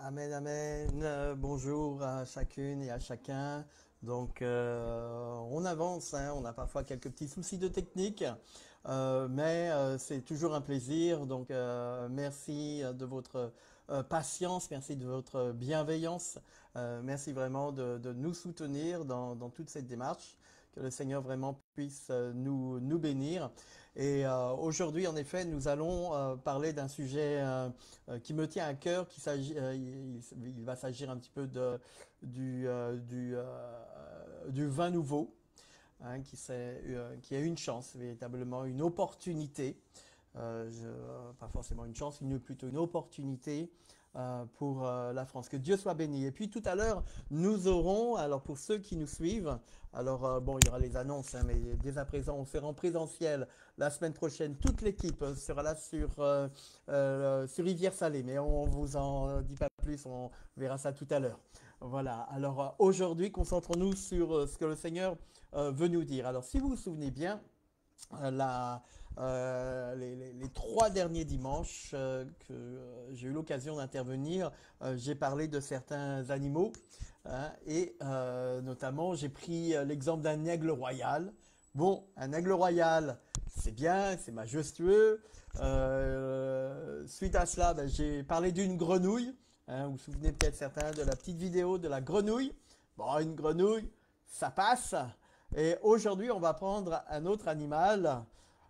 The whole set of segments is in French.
Amen, amen. Bonjour à chacune et à chacun. Donc, on avance, hein. On a parfois quelques petits soucis de technique, mais c'est toujours un plaisir. Donc, merci de votre patience, merci de votre bienveillance. Merci vraiment de nous soutenir dans toute cette démarche. Que le Seigneur vraiment puisse nous bénir. Et aujourd'hui, en effet, nous allons parler d'un sujet qui me tient à cœur, il va s'agir un petit peu du vin nouveau, hein, qui a une chance, véritablement une opportunité, pas forcément une chance, mais plutôt une opportunité pour la France. Que Dieu soit béni. Et puis tout à l'heure, nous aurons, alors pour ceux qui nous suivent, alors bon, il y aura les annonces, hein, mais dès à présent, on sera en présentiel la semaine prochaine. Toute l'équipe sera là sur Rivière-Salée, mais on vous en dit pas plus, on verra ça tout à l'heure. Voilà, alors aujourd'hui, concentrons-nous sur ce que le Seigneur veut nous dire. Alors si vous vous souvenez bien, la, les 3 derniers dimanches que j'ai eu l'occasion d'intervenir, j'ai parlé de certains animaux, hein, et notamment j'ai pris l'exemple d'un aigle royal. Bon, un aigle royal, c'est bien, c'est majestueux. Suite à cela, ben, j'ai parlé d'une grenouille. Hein, vous vous souvenez peut-être certains de la petite vidéo de la grenouille. Bon, une grenouille, ça passe. Et aujourd'hui, on va prendre un autre animal,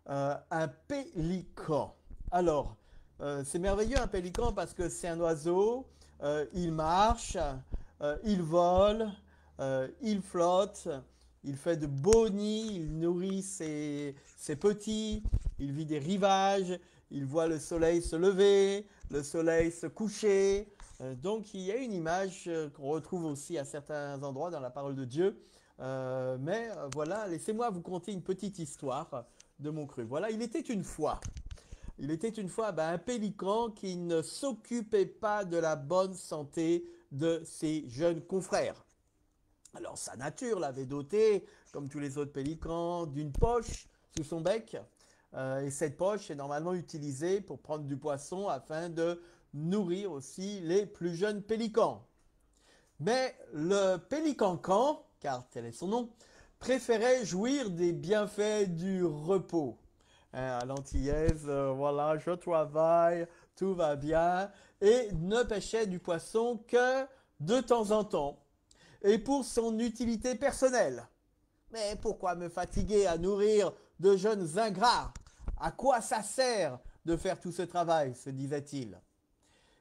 un pélican. Alors, c'est merveilleux un pélican parce que c'est un oiseau, il marche, il vole, il flotte, il fait de beaux nids, il nourrit ses petits, il vit des rivages, il voit le soleil se lever, le soleil se coucher. Donc il y a une image qu'on retrouve aussi à certains endroits dans la parole de Dieu. Mais voilà, laissez-moi vous conter une petite histoire de mon cru. Voilà, il était une fois un pélican qui ne s'occupait pas de la bonne santé de ses jeunes confrères. Alors sa nature l'avait doté, comme tous les autres pélicans, d'une poche sous son bec. Et cette poche est normalement utilisée pour prendre du poisson afin de nourrir aussi les plus jeunes pélicans. Mais le pélican-can, car tel est son nom, préférait jouir des bienfaits du repos. Hein, à l'antillaise, voilà, je travaille, tout va bien, et ne pêchait du poisson que de temps en temps, et pour son utilité personnelle. Mais pourquoi me fatiguer à nourrir de jeunes ingrats? À quoi ça sert de faire tout ce travail, se disait-il.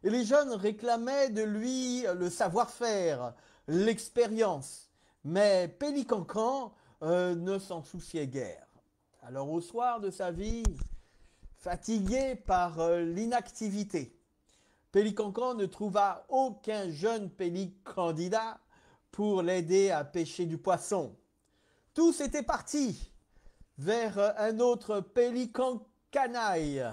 Et les jeunes réclamaient de lui le savoir-faire, l'expérience. Mais Pélicancan ne s'en souciait guère. Alors au soir de sa vie, fatigué par l'inactivité, Pélicancan ne trouva aucun jeune pélicandidat pour l'aider à pêcher du poisson. Tous étaient partis vers un autre pélicanaille,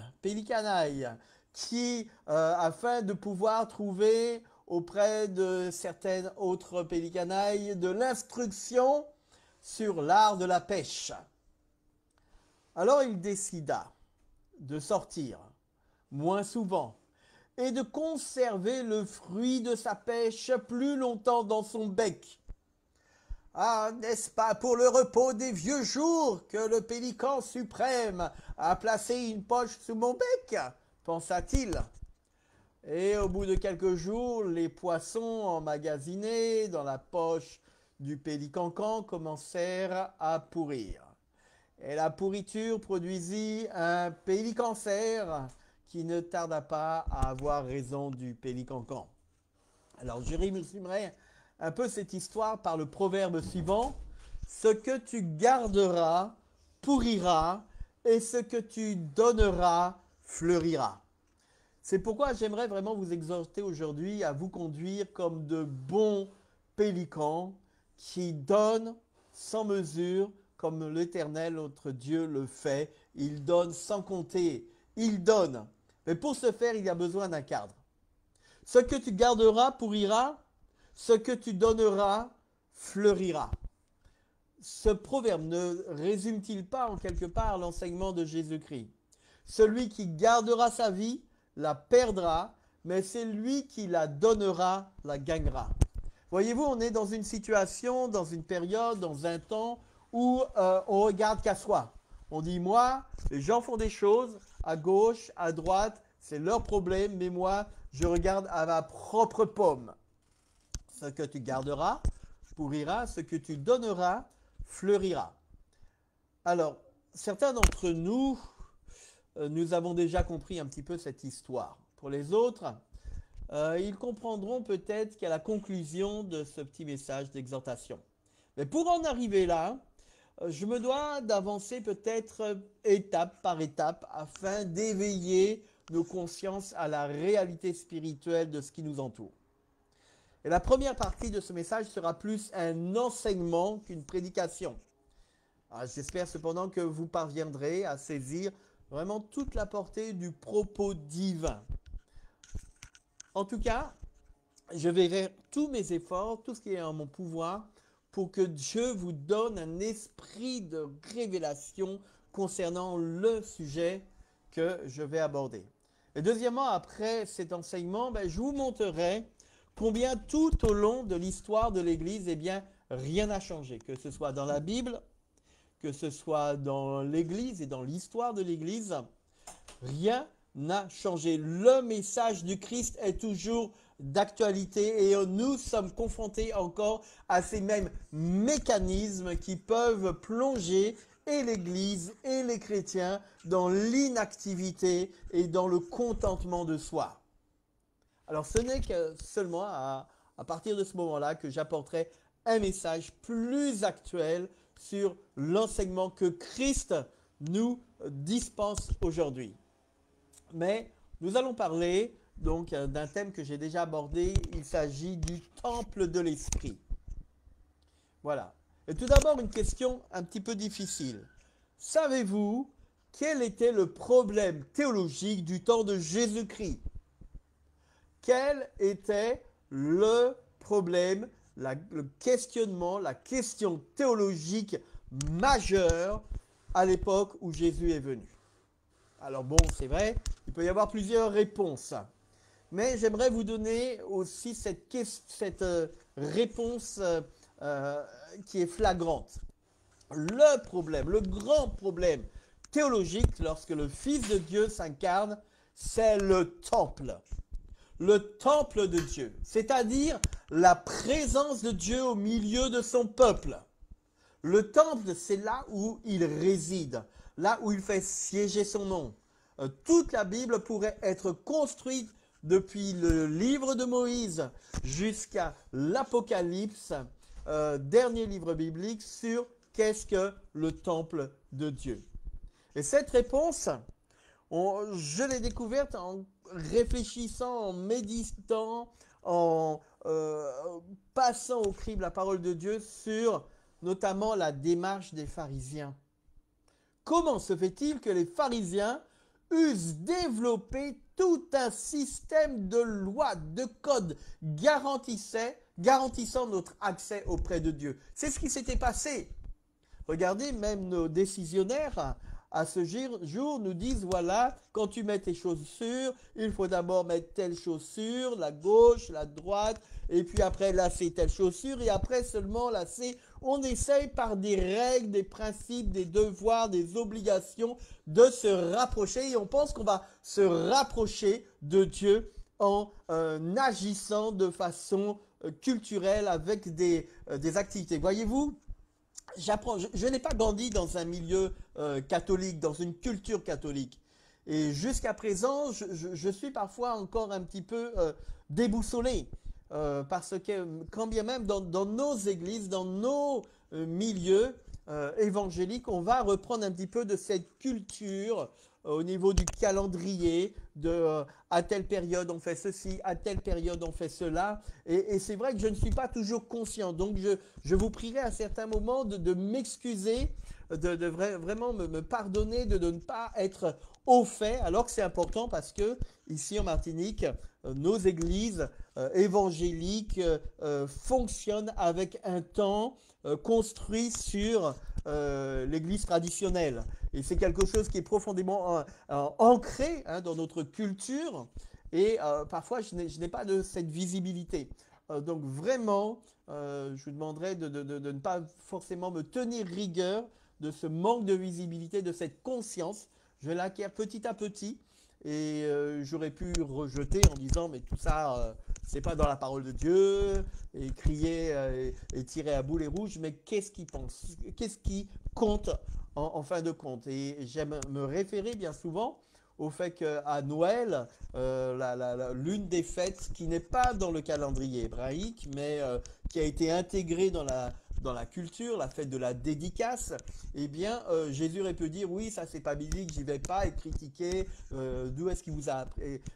qui, afin de pouvoir trouver auprès de certaines autres pélicanailles de l'instruction sur l'art de la pêche. Alors il décida de sortir moins souvent et de conserver le fruit de sa pêche plus longtemps dans son bec. Ah, n'est-ce pas pour le repos des vieux jours que le pélican suprême a placé une poche sous mon bec, pensa-t-il. Et au bout de quelques jours, les poissons emmagasinés dans la poche du pélicancan commencèrent à pourrir. Et la pourriture produisit un pélicancer qui ne tarda pas à avoir raison du pélicancan. Alors je résumerai un peu cette histoire par le proverbe suivant. Ce que tu garderas pourrira et ce que tu donneras fleurira. C'est pourquoi j'aimerais vraiment vous exhorter aujourd'hui à vous conduire comme de bons pélicans qui donnent sans mesure comme l'Éternel, notre Dieu, le fait. Il donne sans compter. Il donne. Mais pour ce faire, il y a besoin d'un cadre. Ce que tu garderas pourrira, ce que tu donneras fleurira. Ce proverbe ne résume-t-il pas en quelque part l'enseignement de Jésus-Christ? Celui qui gardera sa vie la perdra, mais c'est lui qui la donnera, la gagnera. Voyez-vous, on est dans une situation, dans une période, dans un temps où on regarde qu'à soi. On dit, moi, les gens font des choses à gauche, à droite, c'est leur problème, mais moi, je regarde à ma propre pomme. Ce que tu garderas pourrira, ce que tu donneras fleurira. Alors, certains d'entre nous, nous avons déjà compris un petit peu cette histoire. Pour les autres, ils comprendront peut-être qu'à la conclusion de ce petit message d'exhortation. Mais pour en arriver là, je me dois d'avancer peut-être étape par étape afin d'éveiller nos consciences à la réalité spirituelle de ce qui nous entoure. Et la première partie de ce message sera plus un enseignement qu'une prédication. J'espère cependant que vous parviendrez à saisir vraiment toute la portée du propos divin. En tout cas, je verrai tous mes efforts, tout ce qui est en mon pouvoir, pour que Dieu vous donne un esprit de révélation concernant le sujet que je vais aborder. Et deuxièmement, après cet enseignement, je vous montrerai combien tout au long de l'histoire de l'Église, rien n'a changé. Que ce soit dans la Bible, que ce soit dans l'Église et dans l'histoire de l'Église, rien n'a changé. Le message du Christ est toujours d'actualité et nous sommes confrontés encore à ces mêmes mécanismes qui peuvent plonger et l'Église et les chrétiens dans l'inactivité et dans le contentement de soi. Alors ce n'est que seulement à partir de ce moment-là que j'apporterai un message plus actuel sur l'enseignement que Christ nous dispense aujourd'hui. Mais nous allons parler donc d'un thème que j'ai déjà abordé, il s'agit du temple de l'esprit. Voilà. Et tout d'abord, une question un petit peu difficile. Savez-vous quel était le problème théologique du temps de Jésus-Christ? Quel était le problème, le questionnement, la question théologique majeure à l'époque où Jésus est venu? Alors bon, c'est vrai, il peut y avoir plusieurs réponses. Mais j'aimerais vous donner aussi cette réponse qui est flagrante. Le problème, le grand problème théologique lorsque le Fils de Dieu s'incarne, c'est le temple. Le temple de Dieu, c'est-à-dire la présence de Dieu au milieu de son peuple. Le temple, c'est là où il réside, là où il fait siéger son nom. Toute la Bible pourrait être construite depuis le livre de Moïse jusqu'à l'Apocalypse, dernier livre biblique, sur qu'est-ce que le temple de Dieu. Et cette réponse, je l'ai découverte en réfléchissant, en méditant, en passant au crible la parole de Dieu sur notamment la démarche des pharisiens. Comment se fait-il que les pharisiens eussent développé tout un système de lois, de codes garantissant notre accès auprès de Dieu? C'est ce qui s'était passé. Regardez, même nos décisionnaires à ce jour nous disent, voilà, quand tu mets tes chaussures, il faut d'abord mettre telle chaussure, la gauche, la droite, et puis après lacer telle chaussure, et après seulement lacer. On essaye par des règles, des principes, des devoirs, des obligations de se rapprocher, et on pense qu'on va se rapprocher de Dieu en agissant de façon culturelle avec des activités. Voyez-vous, je n'ai pas grandi dans un milieu catholique, dans une culture catholique. Et jusqu'à présent, je suis parfois encore un petit peu déboussolé. Parce que quand bien même dans nos églises, dans nos milieux évangéliques, on va reprendre un petit peu de cette culture au niveau du calendrier, à telle période on fait ceci, à telle période on fait cela. Et c'est vrai que je ne suis pas toujours conscient. Donc je vous prierai à certains moments de m'excuser, de vraiment me pardonner, de ne pas être au fait, alors que c'est important parce que ici en Martinique, nos églises évangéliques fonctionnent avec un temps construit sur l'église traditionnelle. Et c'est quelque chose qui est profondément ancré dans notre culture. Et parfois, je n'ai pas de cette visibilité. Donc vraiment, je vous demanderai de ne pas forcément me tenir rigueur de ce manque de visibilité, de cette conscience. Je l'acquiers petit à petit et j'aurais pu rejeter en disant mais tout ça, c'est pas dans la parole de Dieu et crier et tirer à boulet rouge. Mais qu'est-ce qui pense? Qu'est-ce qui compte en fin de compte? Et j'aime me référer bien souvent au fait qu'à Noël, l'une des fêtes qui n'est pas dans le calendrier hébraïque, mais qui a été intégrée dans la culture, la fête de la dédicace, eh bien, Jésus aurait pu dire, oui, ça c'est pas biblique, j'y vais pas, et critiquer d'où est-ce qu'il vous a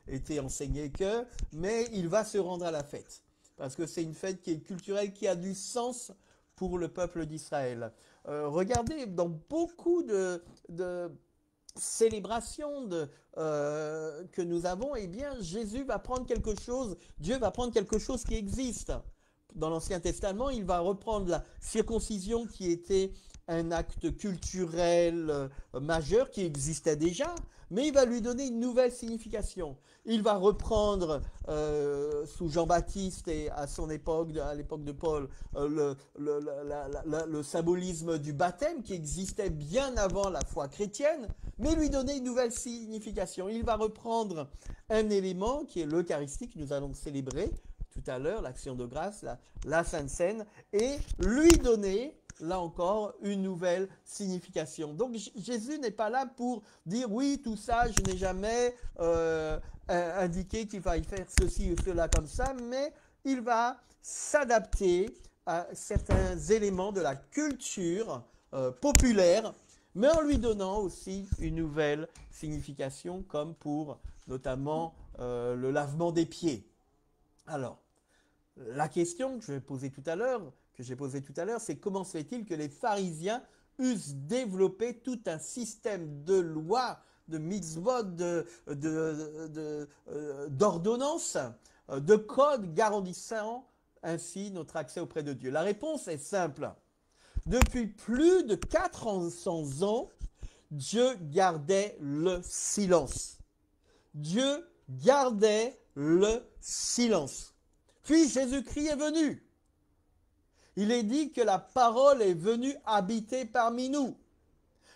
été enseigné que, mais il va se rendre à la fête. Parce que c'est une fête qui est culturelle, qui a du sens pour le peuple d'Israël. Regardez, dans beaucoup de célébration que nous avons, eh bien, Jésus va prendre quelque chose, Dieu va prendre quelque chose qui existe. Dans l'Ancien Testament, il va reprendre la circoncision qui était un acte culturel majeur qui existait déjà, mais il va lui donner une nouvelle signification. Il va reprendre sous Jean-Baptiste et à son époque, à l'époque de Paul, le symbolisme du baptême qui existait bien avant la foi chrétienne, mais lui donner une nouvelle signification. Il va reprendre un élément qui est l'Eucharistie que nous allons célébrer tout à l'heure, l'action de grâce, la Sainte Seine, et lui donner, là encore, une nouvelle signification. Donc Jésus n'est pas là pour dire oui, tout ça, je n'ai jamais indiqué qu'il va y faire ceci ou cela comme ça, mais il va s'adapter à certains éléments de la culture populaire, mais en lui donnant aussi une nouvelle signification, comme pour notamment le lavement des pieds. Alors, la question que j'ai posée tout à l'heure, c'est comment se fait-il que les pharisiens eussent développé tout un système de lois, de mitzvot, d'ordonnances, de codes garantissant ainsi notre accès auprès de Dieu? La réponse est simple. Depuis plus de 400 ans, Dieu gardait le silence. Dieu gardait le silence. Puis Jésus-Christ est venu. Il est dit que la parole est venue habiter parmi nous.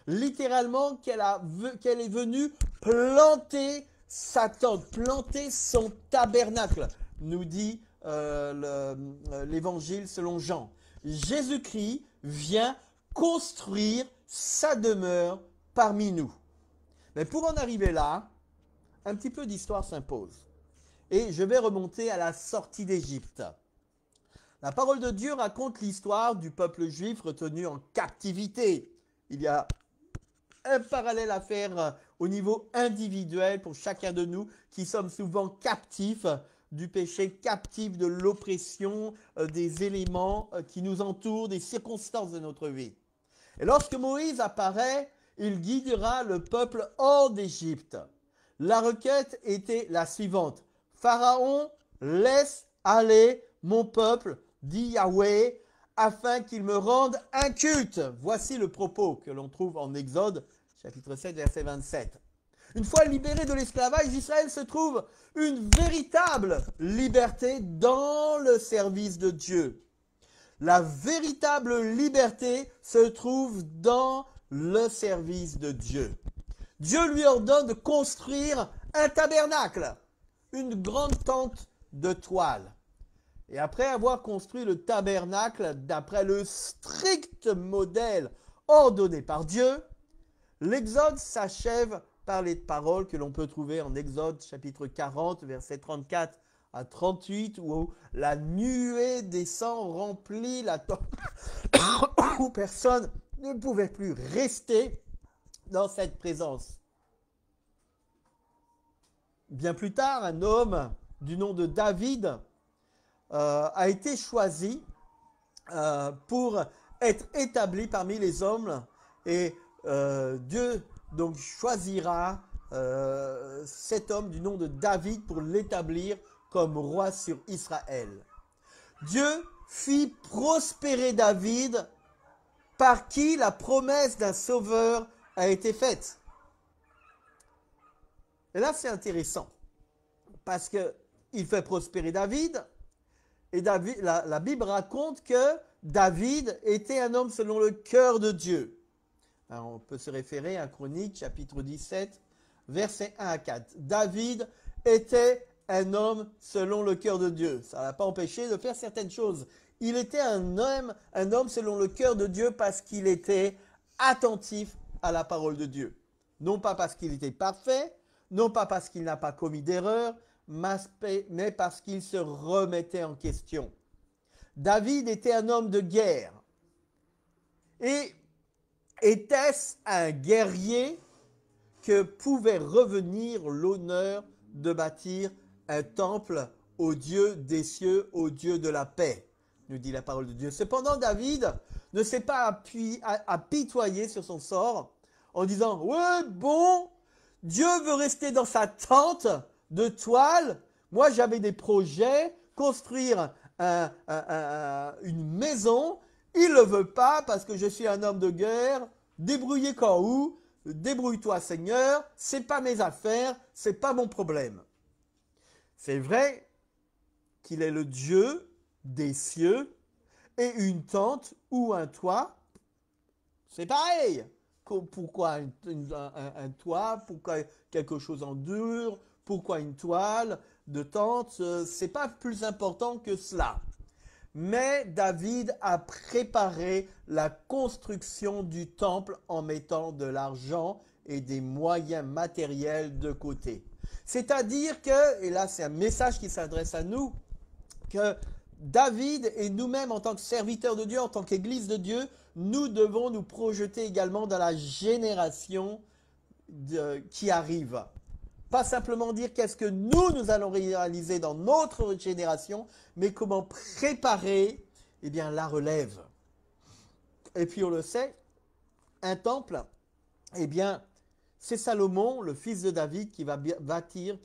Littéralement, qu'elle est venue planter sa tente, planter son tabernacle, nous dit l'évangile selon Jean. Jésus-Christ vient construire sa demeure parmi nous. Mais pour en arriver là, un petit peu d'histoire s'impose. Et je vais remonter à la sortie d'Égypte. La parole de Dieu raconte l'histoire du peuple juif retenu en captivité. Il y a un parallèle à faire au niveau individuel pour chacun de nous qui sommes souvent captifs du péché, captifs de l'oppression, des éléments qui nous entourent, des circonstances de notre vie. Et lorsque Moïse apparaît, il guidera le peuple hors d'Égypte. La requête était la suivante. Pharaon, laisse aller mon peuple, dit Yahweh, afin qu'il me rende un culte. Voici le propos que l'on trouve en Exode, chapitre 7, verset 27. Une fois libéré de l'esclavage, Israël se trouve une véritable liberté dans le service de Dieu. La véritable liberté se trouve dans le service de Dieu. Dieu lui ordonne de construire un tabernacle, une grande tente de toile. Et après avoir construit le tabernacle d'après le strict modèle ordonné par Dieu, l'Exode s'achève par les paroles que l'on peut trouver en Exode chapitre 40, versets 34 à 38, où la nuée descend, remplit la tente, où personne ne pouvait plus rester dans cette présence. Bien plus tard, un homme du nom de David a été choisi pour être établi parmi les hommes et Dieu donc choisira cet homme du nom de David pour l'établir comme roi sur Israël. Dieu fit prospérer David par qui la promesse d'un sauveur a été faite. Et là, c'est intéressant parce qu'il fait prospérer David. Et David, la Bible raconte que David était un homme selon le cœur de Dieu. Alors, on peut se référer à Chroniques, chapitre 17, versets 1 à 4. David était un homme selon le cœur de Dieu. Ça ne l'a pas empêché de faire certaines choses. Il était un homme selon le cœur de Dieu parce qu'il était attentif à la parole de Dieu. Non pas parce qu'il était parfait, non pas parce qu'il n'a pas commis d'erreur, mais parce qu'il se remettait en question. David était un homme de guerre. Et était-ce un guerrier que pouvait revenir l'honneur de bâtir un temple au Dieu des cieux, au Dieu de la paix, nous dit la parole de Dieu. Cependant, David ne s'est pas apitoyé sur son sort en disant « Ouais, bon, Dieu veut rester dans sa tente de toile. Moi, j'avais des projets, construire une maison. Il ne le veut pas parce que je suis un homme de guerre. Débrouillez quand où? Débrouille-toi, Seigneur. C'est pas mes affaires, c'est pas mon problème. » C'est vrai qu'il est le Dieu des cieux et une tente ou un toit, c'est pareil. Pourquoi un toit? Pourquoi quelque chose en dur? Pourquoi une toile de tente? C'est pas plus important que cela. Mais David a préparé la construction du temple en mettant de l'argent et des moyens matériels de côté. C'est-à-dire que, et là c'est un message qui s'adresse à nous, que David et nous-mêmes en tant que serviteurs de Dieu, en tant qu'Église de Dieu, nous devons nous projeter également dans la génération qui arrive. Pas simplement dire qu'est-ce que nous allons réaliser dans notre génération, mais comment préparer la relève. Et puis on le sait, un temple, c'est Salomon, le fils de David, qui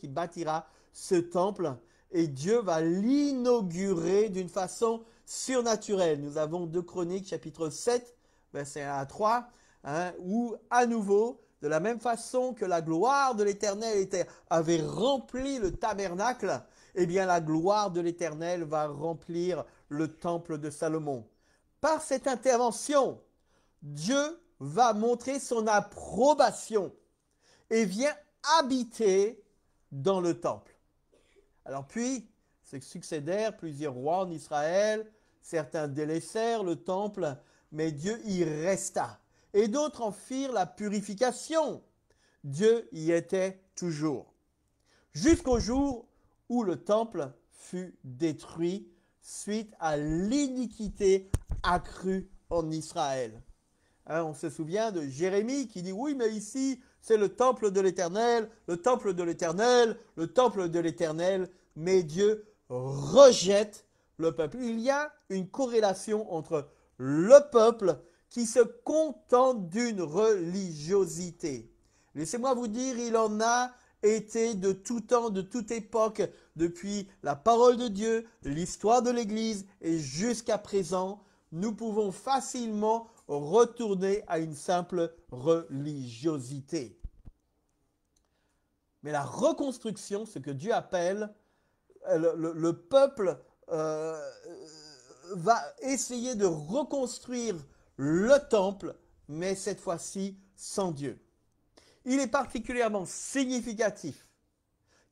bâtira ce temple. Et Dieu va l'inaugurer d'une façon surnaturelle. Nous avons 2 Chroniques, chapitre 7, verset 1 à 3, où à nouveau, de la même façon que la gloire de l'Éternel avait rempli le tabernacle, la gloire de l'Éternel va remplir le temple de Salomon. Par cette intervention, Dieu va montrer son approbation et vient habiter dans le temple. Alors puis, se succédèrent plusieurs rois en Israël, certains délaissèrent le temple, mais Dieu y resta. Et d'autres en firent la purification. Dieu y était toujours. Jusqu'au jour où le temple fut détruit suite à l'iniquité accrue en Israël. On se souvient de Jérémie qui dit « Oui, mais ici, c'est le temple de l'Éternel, le temple de l'Éternel, le temple de l'Éternel. » Mais Dieu rejette le peuple. Il y a une corrélation entre le peuple qui se contente d'une religiosité. Laissez-moi vous dire, il en a été de tout temps, de toute époque, depuis la parole de Dieu, l'histoire de l'Église et jusqu'à présent, nous pouvons facilement retourner à une simple religiosité. Mais la reconstruction, ce que Dieu appelle, le peuple va essayer de reconstruire le temple, mais cette fois-ci sans Dieu. Il est particulièrement significatif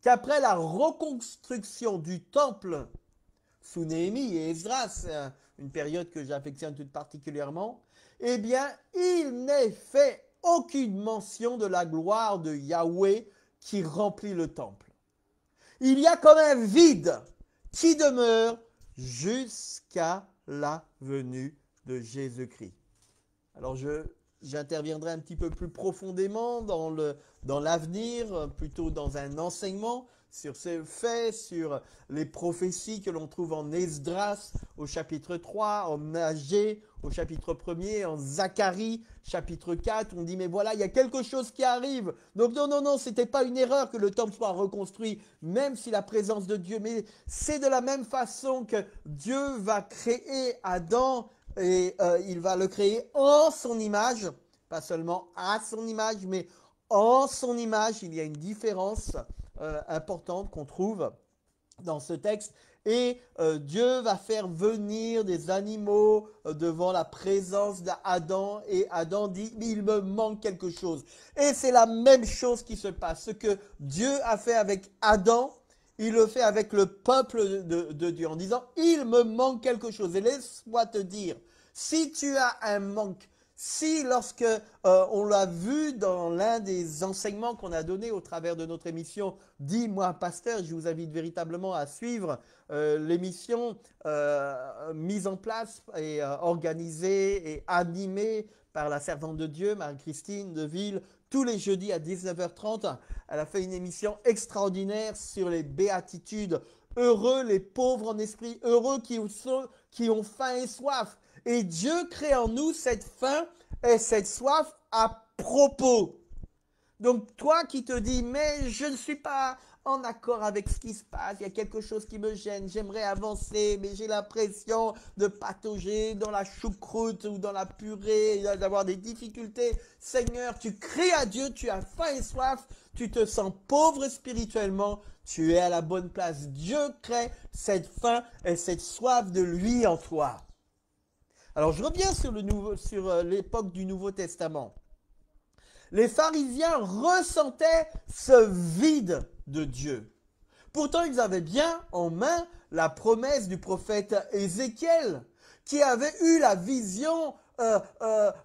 qu'après la reconstruction du temple sous Néhémie et Esdras, une période que j'affectionne tout particulièrement, il n'est fait aucune mention de la gloire de Yahweh qui remplit le temple. Il y a comme un vide qui demeure jusqu'à la venue de Jésus-Christ. Alors j'interviendrai un petit peu plus profondément dans l'avenir, plutôt dans un enseignement sur ces faits, sur les prophéties que l'on trouve en Esdras au chapitre 3, en Agé au chapitre 1er, en Zacharie chapitre 4. On dit mais voilà, il y a quelque chose qui arrive. Donc non, ce n'était pas une erreur que le temple soit reconstruit, même si la présence de Dieu, mais c'est de la même façon que Dieu va créer Adam et il va le créer en son image, pas seulement à son image, mais en son image. Il y a une différence importantes qu'on trouve dans ce texte. Et Dieu va faire venir des animaux devant la présence d'Adam. Et Adam dit, mais il me manque quelque chose. Et c'est la même chose qui se passe. Ce que Dieu a fait avec Adam, il le fait avec le peuple de Dieu en disant, il me manque quelque chose. Et laisse-moi te dire, si tu as un manque, si lorsque on l'a vu dans l'un des enseignements qu'on a donné au travers de notre émission « Dis-moi, pasteur », je vous invite véritablement à suivre l'émission mise en place et organisée et animée par la servante de Dieu, Marie-Christine Deville, tous les jeudis à 19h30. Elle a fait une émission extraordinaire sur les béatitudes. Heureux les pauvres en esprit, heureux qui ont faim et soif. Et Dieu crée en nous cette faim et cette soif à propos. Donc toi qui te dis, mais je ne suis pas en accord avec ce qui se passe, il y a quelque chose qui me gêne, j'aimerais avancer, mais j'ai l'impression de patauger dans la choucroute ou dans la purée, d'avoir des difficultés. Seigneur, tu cries à Dieu, tu as faim et soif, tu te sens pauvre spirituellement, tu es à la bonne place. Dieu crée cette faim et cette soif de lui en toi. Alors, je reviens sur l'époque du Nouveau Testament. Les pharisiens ressentaient ce vide de Dieu. Pourtant, ils avaient bien en main la promesse du prophète Ézéchiel, qui avait eu la vision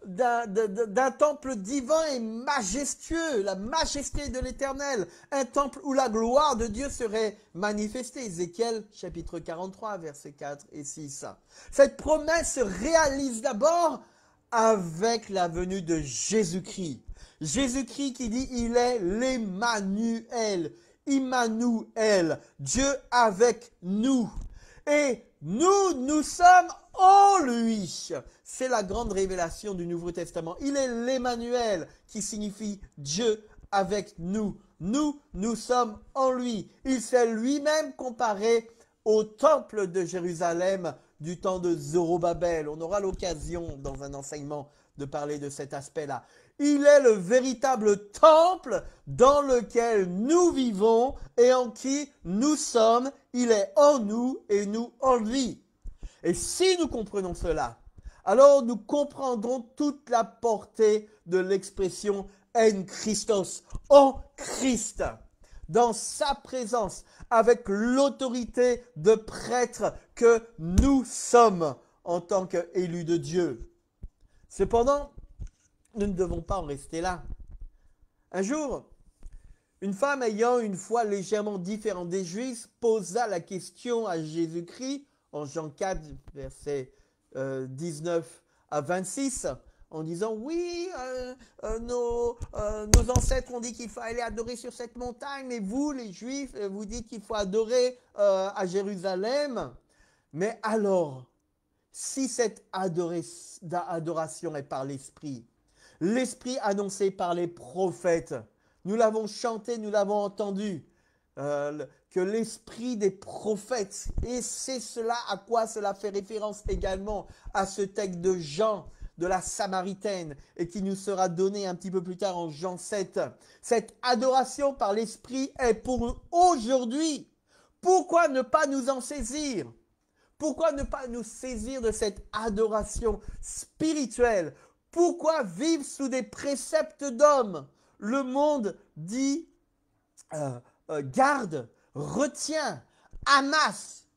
d'un temple divin et majestueux, la majesté de l'Éternel, un temple où la gloire de Dieu serait manifestée. Ézéchiel chapitre 43, versets 4 et 6. Cette promesse se réalise d'abord avec la venue de Jésus-Christ. Jésus-Christ qui dit, il est l'Emmanuel, Immanuel, Dieu avec nous. Et nous sommes en lui. C'est la grande révélation du Nouveau Testament. Il est l'Emmanuel qui signifie Dieu avec nous. Nous sommes en lui. Il s'est lui-même comparé au temple de Jérusalem du temps de Zorobabel. On aura l'occasion dans un enseignement de parler de cet aspect-là. Il est le véritable temple dans lequel nous vivons et en qui nous sommes. Il est en nous et nous en lui. Et si nous comprenons cela, alors nous comprendrons toute la portée de l'expression en Christos, en Christ, dans sa présence, avec l'autorité de prêtre que nous sommes en tant qu'élus de Dieu. Cependant, nous ne devons pas en rester là. Un jour, une femme ayant une foi légèrement différente des Juifs posa la question à Jésus-Christ en Jean 4, versets 19 à 26, en disant « Oui, nos ancêtres ont dit qu'il faut aller adorer sur cette montagne, mais vous, les Juifs, vous dites qu'il faut adorer à Jérusalem. Mais alors, si cette adoration est par l'Esprit, l'Esprit annoncé par les prophètes, nous l'avons chanté, nous l'avons entendu, que l'Esprit des prophètes, et c'est cela à quoi cela fait référence également à ce texte de Jean, de la Samaritaine, et qui nous sera donné un petit peu plus tard en Jean 7. Cette adoration par l'Esprit est pour aujourd'hui. Pourquoi ne pas nous en saisir? Pourquoi ne pas nous saisir de cette adoration spirituelle? Pourquoi vivre sous des préceptes d'hommes? Le monde dit garde, retiens, amasse.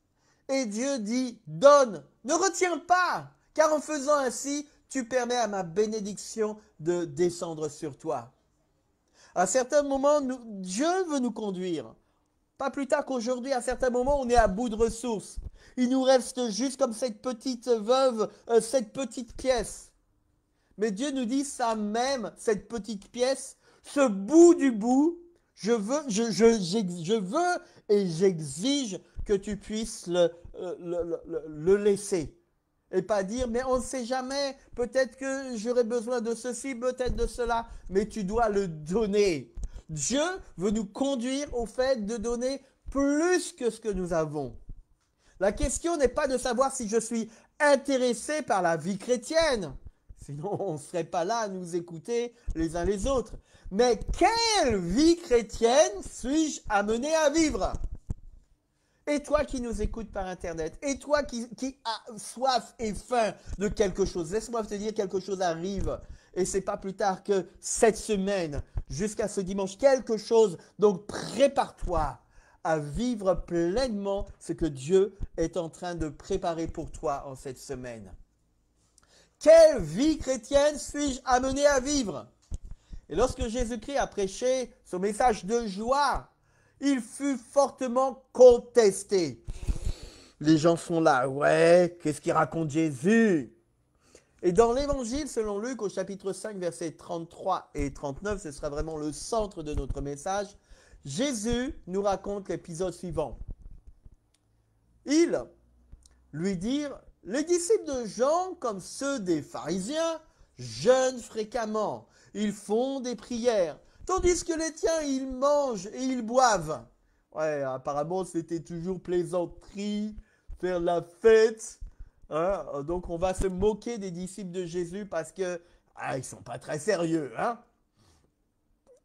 Et Dieu dit donne, ne retiens pas, car en faisant ainsi, tu permets à ma bénédiction de descendre sur toi. À certains moments, Dieu veut nous conduire. Pas plus tard qu'aujourd'hui, à certains moments, on est à bout de ressources. Il nous reste juste comme cette petite veuve, cette petite pièce. Mais Dieu nous dit, ça même, cette petite pièce, ce bout du bout, je veux et j'exige que tu puisses le laisser. Et pas dire, mais on ne sait jamais, peut-être que j'aurai besoin de ceci, peut-être de cela, mais tu dois le donner. Dieu veut nous conduire au fait de donner plus que ce que nous avons. La question n'est pas de savoir si je suis intéressé par la vie chrétienne. Sinon, on ne serait pas là à nous écouter les uns les autres. Mais quelle vie chrétienne suis-je amené à vivre? Et toi qui nous écoutes par Internet, et toi qui as soif et faim de quelque chose, laisse-moi te dire, quelque chose arrive. Et c'est pas plus tard que cette semaine, jusqu'à ce dimanche, quelque chose. Donc prépare-toi à vivre pleinement ce que Dieu est en train de préparer pour toi en cette semaine. Quelle vie chrétienne suis-je amené à vivre? Et lorsque Jésus-Christ a prêché son message de joie, il fut fortement contesté. Les gens sont là, ouais, qu'est-ce qu'il raconte Jésus? Et dans l'évangile selon Luc au chapitre 5 versets 33 et 39, ce sera vraiment le centre de notre message, Jésus nous raconte l'épisode suivant. Il lui dit, les disciples de Jean, comme ceux des pharisiens, jeûnent fréquemment, ils font des prières, tandis que les tiens, ils mangent et ils boivent. Ouais, apparemment, c'était toujours plaisanterie, faire la fête. Hein? Donc, on va se moquer des disciples de Jésus parce que ils ne sont pas très sérieux. Hein?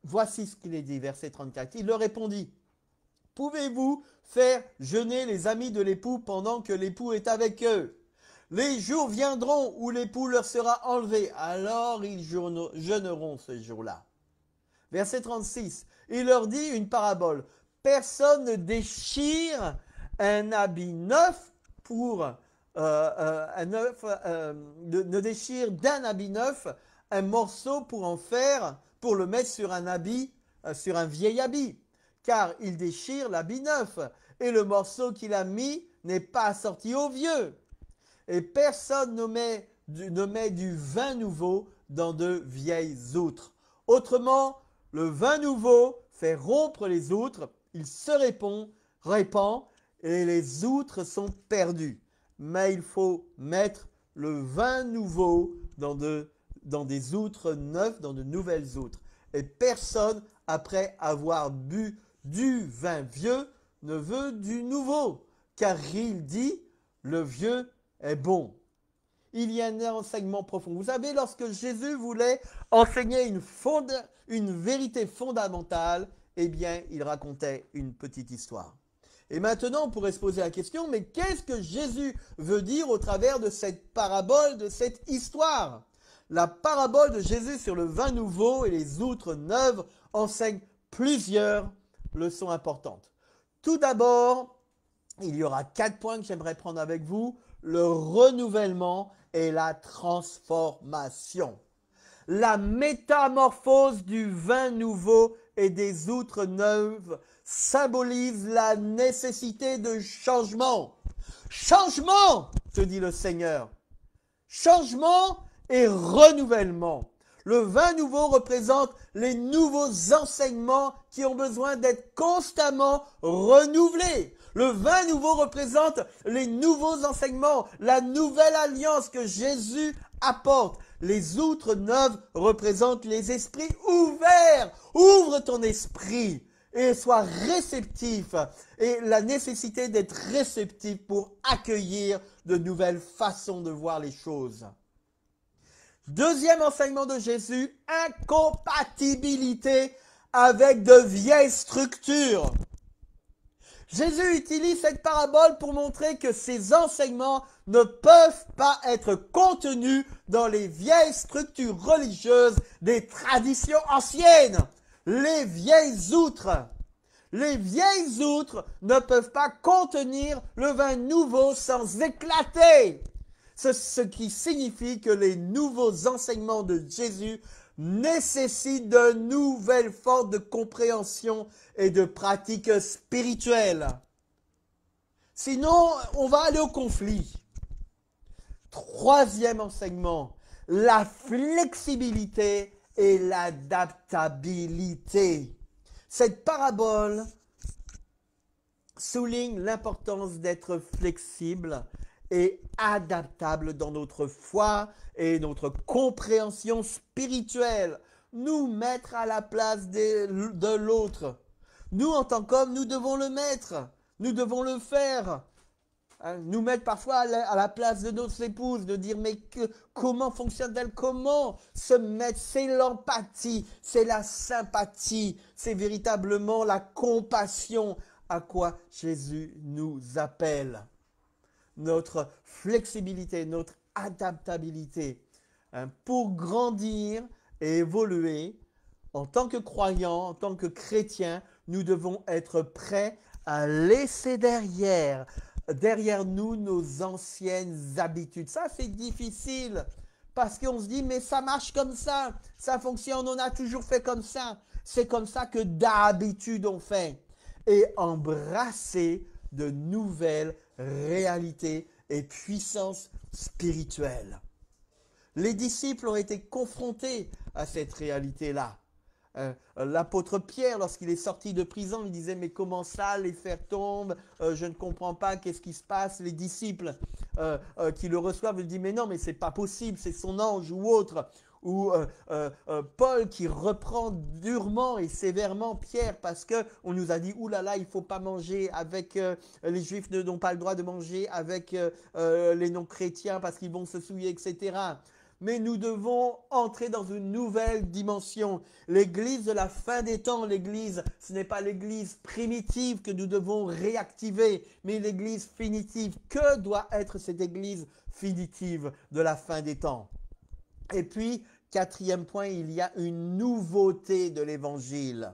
Voici ce qu'il est dit, verset 34. Il leur répondit, « Pouvez-vous faire jeûner les amis de l'époux pendant que l'époux est avec eux? Les jours viendront où l'époux leur sera enlevé, alors ils jeûneront ce jour-là. » Verset 36, il leur dit une parabole. Personne ne déchire un habit neuf ne déchire d'un habit neuf un morceau pour le mettre sur un habit, sur un vieil habit. Car il déchire l'habit neuf et le morceau qu'il a mis n'est pas assorti au vieux. Et personne ne met du vin nouveau dans de vieilles outres. Autrement, le vin nouveau fait rompre les outres, il se répand et les outres sont perdues. Mais il faut mettre le vin nouveau dans des outres neuves, dans de nouvelles outres. Et personne, après avoir bu du vin vieux, ne veut du nouveau, car il dit, le vieux est bon. Il y a un enseignement profond. Vous savez, lorsque Jésus voulait enseigner une vérité fondamentale, eh bien, il racontait une petite histoire. Et maintenant, on pourrait se poser la question, mais qu'est-ce que Jésus veut dire au travers de cette parabole, de cette histoire? La parabole de Jésus sur le vin nouveau et les outres neuves enseigne plusieurs leçons importantes. Tout d'abord, il y aura 4 points que j'aimerais prendre avec vous. Le renouvellement et la transformation. La métamorphose du vin nouveau et des outres neuves symbolise la nécessité de changement. Changement, te dit le Seigneur. Changement et renouvellement. Le vin nouveau représente les nouveaux enseignements qui ont besoin d'être constamment renouvelés. Le vin nouveau représente les nouveaux enseignements, la nouvelle alliance que Jésus apporte. Les outres neuves représentent les esprits ouverts. Ouvre ton esprit et sois réceptif. Et la nécessité d'être réceptif pour accueillir de nouvelles façons de voir les choses. Deuxième enseignement de Jésus, incompatibilité avec de vieilles structures. Jésus utilise cette parabole pour montrer que ces enseignements ne peuvent pas être contenus dans les vieilles structures religieuses des traditions anciennes. Les vieilles outres. Les vieilles outres ne peuvent pas contenir le vin nouveau sans éclater. Ce qui signifie que les nouveaux enseignements de Jésus nécessitent de nouvelles formes de compréhension et de pratiques spirituelles. Sinon, on va aller au conflit. Troisième enseignement, la flexibilité et l'adaptabilité. Cette parabole souligne l'importance d'être flexible et adaptable dans notre foi et notre compréhension spirituelle. Nous mettre à la place de l'autre. Nous, en tant qu'hommes, nous devons le mettre. Nous devons le faire. nous mettre parfois à la place de nos épouses, de dire mais comment fonctionne-t-elle, comment se mettre, c'est l'empathie, c'est la sympathie, c'est véritablement la compassion à quoi Jésus nous appelle. Notre flexibilité, notre adaptabilité pour grandir et évoluer en tant que croyants, en tant que chrétiens, nous devons être prêts à laisser derrière nous nos anciennes habitudes. Ça, c'est difficile parce qu'on se dit, mais ça marche comme ça fonctionne, on a toujours fait comme ça. C'est comme ça que d'habitude on fait. Et embrasser de nouvelles réalités et puissances spirituelles. Les disciples ont été confrontés à cette réalité-là. L'apôtre Pierre, lorsqu'il est sorti de prison, il disait « Mais comment ça, les fers tombent, je ne comprends pas, qu'est-ce qui se passe ?» Les disciples qui le reçoivent, ils disent « Mais non, mais c'est pas possible, c'est son ange ou autre. » Ou Paul qui reprend durement et sévèrement Pierre parce qu'on nous a dit « Ouh là là, il ne faut pas manger avec les juifs n'ont pas le droit de manger avec les non-chrétiens parce qu'ils vont se souiller, etc. » Mais nous devons entrer dans une nouvelle dimension. L'église de la fin des temps, l'église, ce n'est pas l'église primitive que nous devons réactiver, mais l'église finitive. Que doit être cette église finitive de la fin des temps? Et puis, quatrième point, il y a une nouveauté de l'évangile.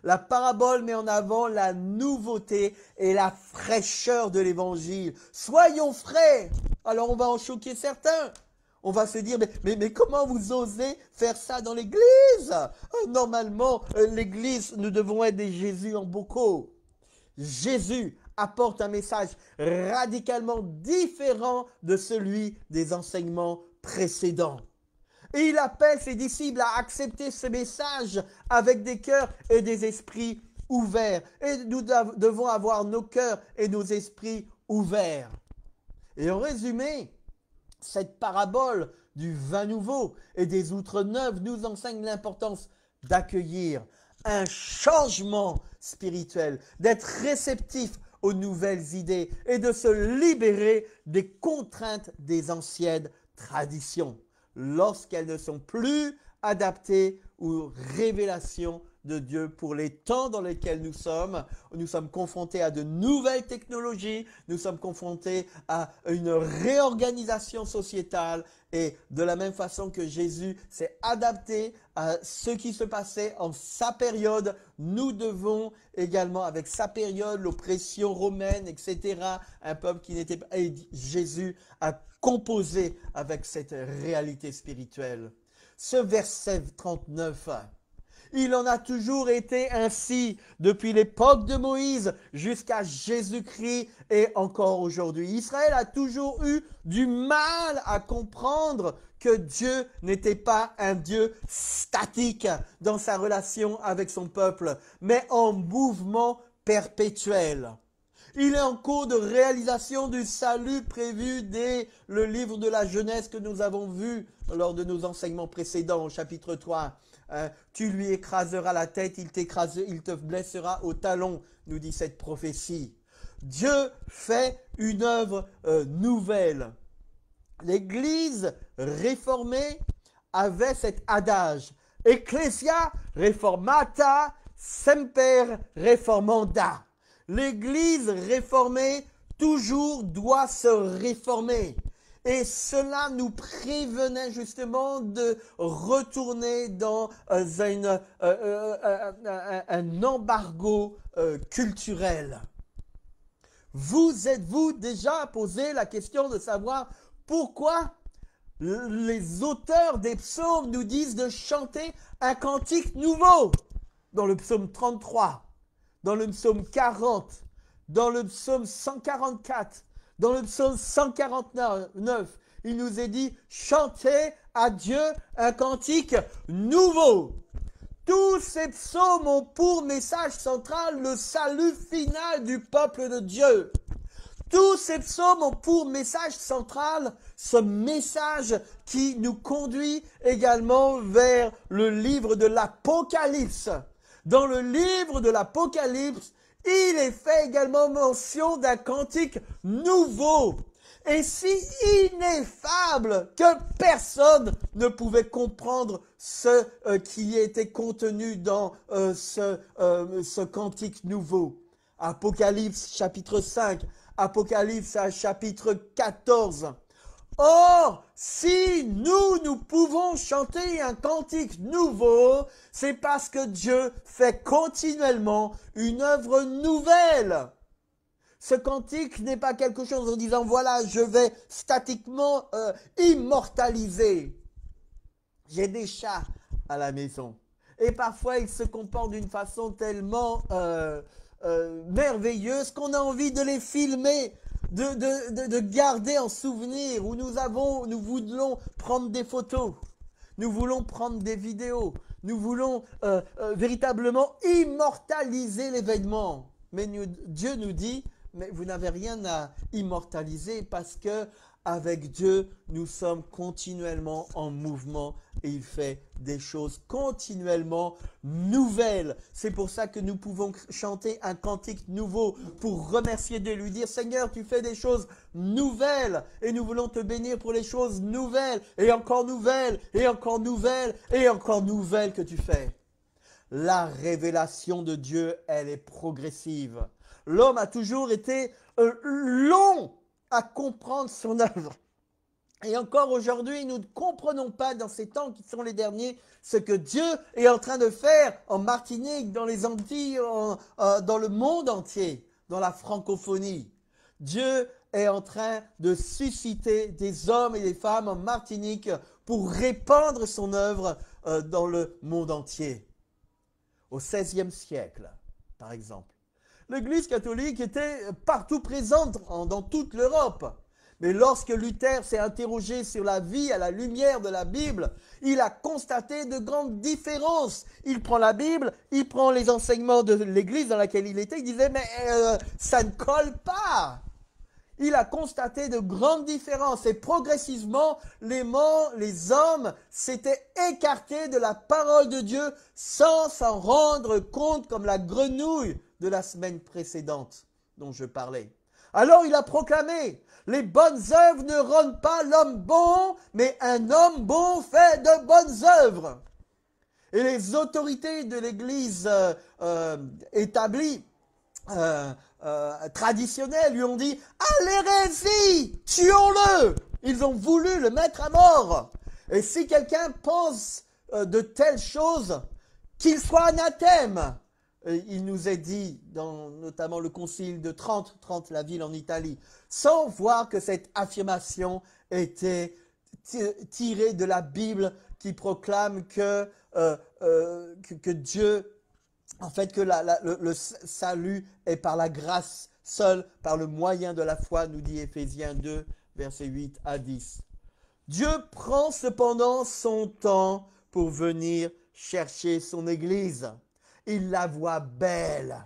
La parabole met en avant la nouveauté et la fraîcheur de l'évangile. Soyons frais. Alors on va en choquer certains. On va se dire, mais comment vous osez faire ça dans l'église? Normalement, l'église, nous devons être des Jésus en bocaux. Jésus apporte un message radicalement différent de celui des enseignements précédents. Et il appelle ses disciples à accepter ce message avec des cœurs et des esprits ouverts. Et nous devons avoir nos cœurs et nos esprits ouverts. Et en résumé, cette parabole du vin nouveau et des outres neuves nous enseigne l'importance d'accueillir un changement spirituel, d'être réceptif aux nouvelles idées et de se libérer des contraintes des anciennes traditions lorsqu'elles ne sont plus adaptées aux révélations de Dieu pour les temps dans lesquels nous sommes. Nous sommes confrontés à de nouvelles technologies, nous sommes confrontés à une réorganisation sociétale et de la même façon que Jésus s'est adapté à ce qui se passait en sa période, nous devons également, avec sa période, l'oppression romaine, etc., un peuple qui n'était pas... Et Jésus a composé avec cette réalité spirituelle. Ce verset 39, il en a toujours été ainsi depuis l'époque de Moïse jusqu'à Jésus-Christ et encore aujourd'hui. Israël a toujours eu du mal à comprendre que Dieu n'était pas un Dieu statique dans sa relation avec son peuple, mais en mouvement perpétuel. Il est en cours de réalisation du salut prévu dès le livre de la Genèse que nous avons vu lors de nos enseignements précédents au chapitre 3. Tu lui écraseras la tête, il te blessera au talon, nous dit cette prophétie. Dieu fait une œuvre nouvelle. L'Église réformée avait cet adage. Ecclesia reformata semper reformanda. L'Église réformée toujours doit se réformer. Et cela nous prévenait justement de retourner dans un embargo culturel. Vous êtes-vous déjà posé la question de savoir pourquoi les auteurs des psaumes nous disent de chanter un cantique nouveau? Dans le psaume 33, dans le psaume 40, dans le psaume 144, dans le psaume 149, il nous est dit « Chantez à Dieu un cantique nouveau ». Tous ces psaumes ont pour message central le salut final du peuple de Dieu. Tous ces psaumes ont pour message central ce message qui nous conduit également vers le livre de l'Apocalypse. Dans le livre de l'Apocalypse, il est fait également mention d'un cantique nouveau et si ineffable que personne ne pouvait comprendre ce qui était contenu dans ce cantique nouveau. Apocalypse chapitre 5, Apocalypse chapitre 14. Or, si nous pouvons chanter un cantique nouveau, c'est parce que Dieu fait continuellement une œuvre nouvelle. Ce cantique n'est pas quelque chose en disant, voilà, je vais statiquement immortaliser. J'ai des chats à la maison. Et parfois, ils se comportent d'une façon tellement merveilleuse qu'on a envie de les filmer, de garder en souvenir, où nous voulons prendre des photos, nous voulons prendre des vidéos, nous voulons véritablement immortaliser l'événement. Mais Dieu nous dit, mais vous n'avez rien à immortaliser parce que avec Dieu, nous sommes continuellement en mouvement et il fait des choses continuellement nouvelles. C'est pour ça que nous pouvons chanter un cantique nouveau pour remercier Dieu, lui dire Seigneur, tu fais des choses nouvelles et nous voulons te bénir pour les choses nouvelles et encore nouvelles et encore nouvelles et encore nouvelles que tu fais. La révélation de Dieu, elle est progressive. L'homme a toujours été long à comprendre son œuvre. Et encore aujourd'hui, nous ne comprenons pas dans ces temps qui sont les derniers ce que Dieu est en train de faire en Martinique, dans les Antilles, dans le monde entier, dans la francophonie. Dieu est en train de susciter des hommes et des femmes en Martinique pour répandre son œuvre dans le monde entier. Au XVIe siècle, par exemple, l'Église catholique était partout présente dans toute l'Europe. Mais lorsque Luther s'est interrogé sur la vie à la lumière de la Bible, il a constaté de grandes différences. Il prend la Bible, il prend les enseignements de l'Église dans laquelle il était, il disait mais ça ne colle pas. Il a constaté de grandes différences et progressivement, les hommes s'étaient écartés de la parole de Dieu sans s'en rendre compte comme la grenouille de la semaine précédente dont je parlais. Alors il a proclamé, les bonnes œuvres ne rendent pas l'homme bon, mais un homme bon fait de bonnes œuvres. Et les autorités de l'Église établies, traditionnels lui ont dit « À l'hérésie, tuons-le !» Ils ont voulu le mettre à mort. Et si quelqu'un pense de telles choses, qu'il soit anathème. Il nous est dit, dans notamment le concile de Trente, la ville en Italie, sans voir que cette affirmation était tirée de la Bible qui proclame que Dieu... En fait, que le salut est par la grâce seule, par le moyen de la foi, nous dit Éphésiens 2, versets 8 à 10. Dieu prend cependant son temps pour venir chercher son Église. Il la voit belle,